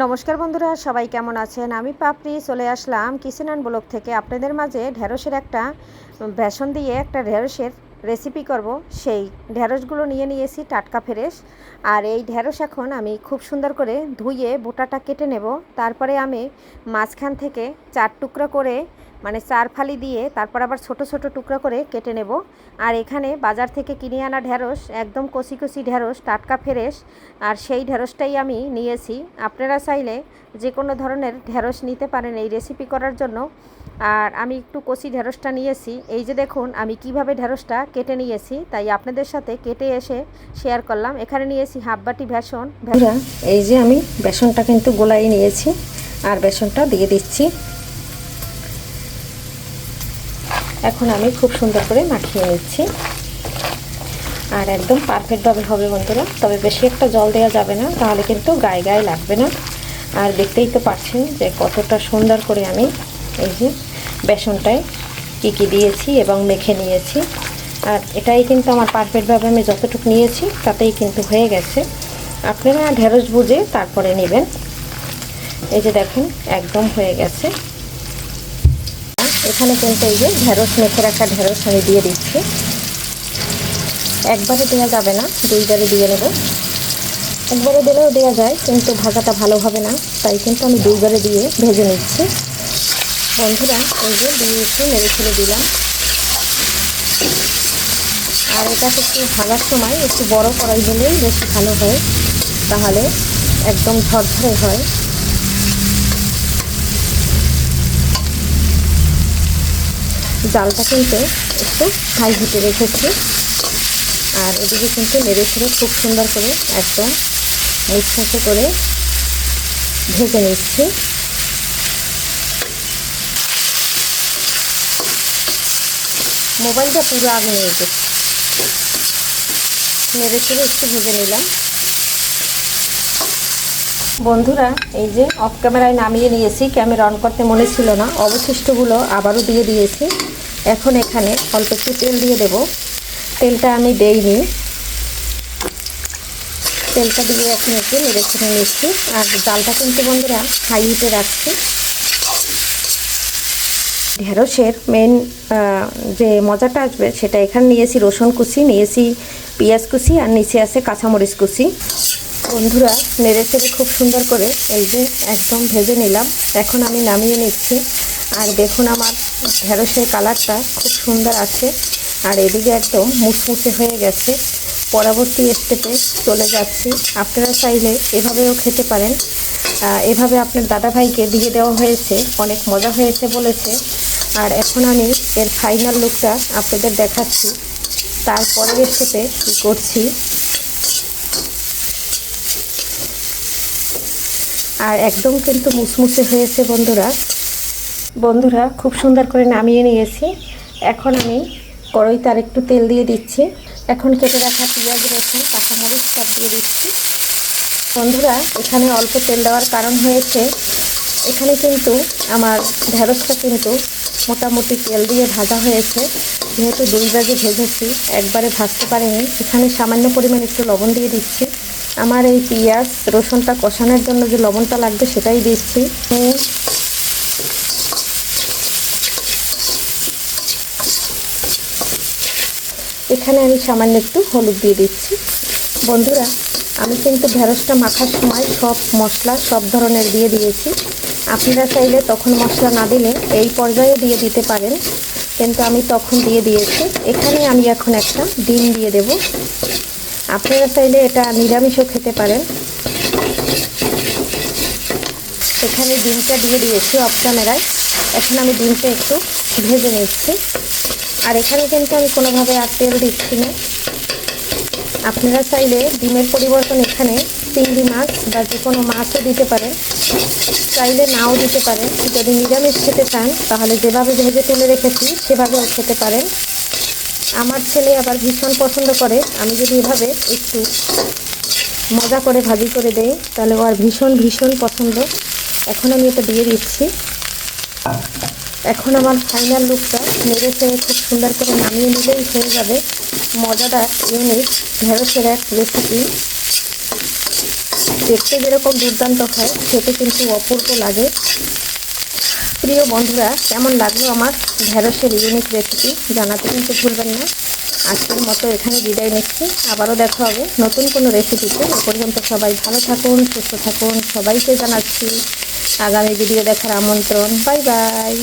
নমস্কার বন্ধুরা, সবাই কেমন আছেন? আমি পাপড়ি চলে আসলাম কিচেন অ্যান্ড ব্লগ থেকে আপনাদের মাঝে ঢেঁড়সের একটা বেসন দিয়ে একটা ঢেঁড়সের রেসিপি করব। সেই ঢেঁড়সগুলো নিয়ে নিয়েছি টাটকা ফ্রেশ। আর এই ঢেঁড়স এখন আমি খুব সুন্দর করে ধুয়ে বোটাটা কেটে নেব। তারপরে আমি মাঝখান থেকে 4 টুকরো করে মানে 4 ফালি দিয়ে তারপর আবার ছোট ছোট টুকরো করে কেটে নেব। আর এখানে বাজার থেকে কিনে আনা ঢেঁড়স, একদম কচি কচি ঢেঁড়স, টাটকা ফ্রেশ। আর সেই ঢেঁড়সটাই আমি নিয়েছি। আপনারা চাইলে যে কোনো ধরনের ঢেঁড়স নিতে পারেন এই রেসিপি করার জন্য। আর আমি একটু কচি ঢেঁড়সটা নিয়েছি। এই যে দেখুন আমি কিভাবে ঢেঁড়সটা কেটে নিয়েছি, তাই আপনাদের সাথে কেটে এসে শেয়ার করলাম। এখানে নিয়েছি হাফ বাটি বেসন। এই যে আমি বেসনটা কিন্তু গোলাই নিয়েছি আর বেসনটা দিয়ে দিচ্ছি। এখন আমি খুব সুন্দর করে মাখিয়ে নিচ্ছি। আর একদম পারফেক্টভাবে হবে বন্ধুরা, তবে বেশি একটা জল দেওয়া যাবে না, তাহলে কিন্তু গায়ে গায়ে লাগবে না। আর দেখতেই তো পাচ্ছেন যে কতটা সুন্দর করে আমি এই যে বেসনটায় কী দিয়েছি এবং মেখে নিয়েছি। আর এটাই কিন্তু আমার পারফেক্টভাবে আমি যতটুকু নিয়েছি তাতেই কিন্তু হয়ে গেছে। আপনারা ঢেঁড়স বুঝে তারপরে নেবেন। এই যে দেখুন একদম হয়ে গেছে। এখানে কিন্তু এই যে ঢেঁড়স মেখে রাখা ঢেঁড়স আমি দিয়ে দিচ্ছি। একবারে দেওয়া যাবে না, দুইবারে দিয়ে নেব। একবারে দিলেও দেওয়া যায়, কিন্তু ভাজাটা ভালো হবে না, তাই কিন্তু আমি দুইবারে দিয়ে ভেজে নিচ্ছি। বন্ধুরা এই যে দিয়ে একটু নেড়ে ছেড়ে দিলাম। আর এটা একটু ভাজার সময় একটু বড় কড়াই হলেই বেশি ভালো হয়, তাহলে একদম ঝরঝরে হয়। জালটা কিন্তু একটু হাই হিটে রেখেছি। আর এদিকে কিন্তু নেড়ে ছেড়ে খুব সুন্দর করে একদম মুচমুচে করে ভেজে নিচ্ছি। মোবাইলটা পুরো আগে নিয়ে গেছে। নেড়ে ছেড়ে একটু ভেজে নিলাম। বন্ধুরা এই যে অফ ক্যামেরায় নামিয়ে নিয়েছি, ক্যামেরা অন করতে মনে ছিল না। অবশিষ্টগুলো আবারও দিয়ে দিয়েছি। এখন এখানে অল্প একটু তেল দিয়ে দেব। তেলটা আমি দেইনি, তেলটা দিয়ে এখন একটু নেড়ে ছেড়ে নিচ্ছি। আর জালটা কিন্তু বন্ধুরা হাই হিটে রাখছি। ঢেঁড়সের মেন যে মজাটা আসবে সেটা এখানে নিয়েছি রসুন কুচি, নিয়েছি পেঁয়াজ কুচি, আর নিচে আছে কাঁচামরিচ কুচি। বন্ধুরা নেড়ে ছেড়ে খুব সুন্দর করে এই যে একদম ভেজে নিলাম। এখন আমি নামিয়ে নিচ্ছি। আর দেখুন আমার ঢেঁড়সের কালারটা খুব সুন্দর আছে। আর এদিকে একদম মুচমুচে হয়ে গেছে। পরবর্তী স্টেপে চলে যাচ্ছি। আপনারা চাইলে এভাবেও খেতে পারেন। এভাবে আপনার দাদাভাইকে দিয়ে দেওয়া হয়েছে, অনেক মজা হয়েছে বলেছে। আর এখন আমি এর ফাইনাল লুকটা আপনাদের দেখাচ্ছি। তারপরের স্টেপে কী করছি। আর একদম কিন্তু মুচমুচে হয়েছে বন্ধুরা খুব সুন্দর করে নামিয়ে নিয়েছি। এখন আমি কড়াইতে আর একটু তেল দিয়ে দিচ্ছি। এখন কেটে রাখা পেঁয়াজ, রসুন, কাঁচামরিচ সব দিয়ে দিচ্ছি। বন্ধুরা এখানে অল্প তেল দেওয়ার কারণ হয়েছে, এখানে কিন্তু আমার ঢেঁড়সটা কিন্তু মোটামুটি তেল দিয়ে ভাজা হয়েছে। যেহেতু দুই ভাগে ভেজেছি, একবারে ভাজতে পারিনি। এখানে সামান্য পরিমাণ একটু লবণ দিয়ে দিচ্ছি। আমার এই পেঁয়াজ রসুনটা কষানোর জন্য যে লবণটা লাগবে সেটাই দিচ্ছি। এখানে আমি সামান্য একটু হলুদ দিয়ে দিচ্ছি। বন্ধুরা আমি কিন্তু ঢেঁড়সটা মাখার সময় সব মশলা সব ধরনের দিয়ে দিয়েছি। আপনারা চাইলে তখন মশলা না দিলে এই পর্যায়ে দিয়ে দিতে পারেন, কিন্তু আমি তখন দিয়ে দিয়েছি। এখানে আমি এখন একটা ডিম দিয়ে দেব। আপনারা চাইলে এটা নিরামিষও খেতে পারেন। এখানে ডিমটা দিয়ে দিয়েছি অফ ক্যামেরায়। এখন আমি ডিমটা একটু ভেজে নিচ্ছি। আর এখানে কিন্তু আমি কোনোভাবে আর তেল দিচ্ছি না। আপনারা চাইলে ডিমের পরিবর্তন এখানে চিংড়ি মাছ বা যে কোনো মাছও দিতে পারেন, চাইলে নাও দিতে পারেন। যদি নিরামিষ খেতে চান তাহলে যেভাবে ভেজে তুলে রেখেছি সেভাবেও খেতে পারেন। আমার ছেলে আবার ভীষণ পছন্দ করে আমি যদি এভাবে একটু মজা করে ভাজি করে দেই, তাহলে ও আর ভীষণ পছন্দ। এখন আমি এটা দিয়ে দিচ্ছি। এখন আমার ফাইনাল লুকটা নেড়ে চেড়ে খুব সুন্দর করে নামিয়ে নিলেই হয়ে যাবে মজাদার ইউনিক ঢেঁড়সের এক রেসিপি। দেখতে যেরকম দুর্দান্ত হয় খেতে কিন্তু অপূর্ব লাগে। প্রিয় বন্ধুরা, কেমন লাগলো আমার ঢেঁড়সের ইউনিক রেসিপি জানাতে কিন্তু ভুলবেন না। আজকের মতো এখানে বিদায় নিচ্ছি, আবারও দেখা হবে নতুন কোনো রেসিপিতে। এ পর্যন্ত সবাই ভালো থাকুন, সুস্থ থাকুন। সবাইকে জানাচ্ছি আগামী ভিডিও দেখার আমন্ত্রণ। Bye bye.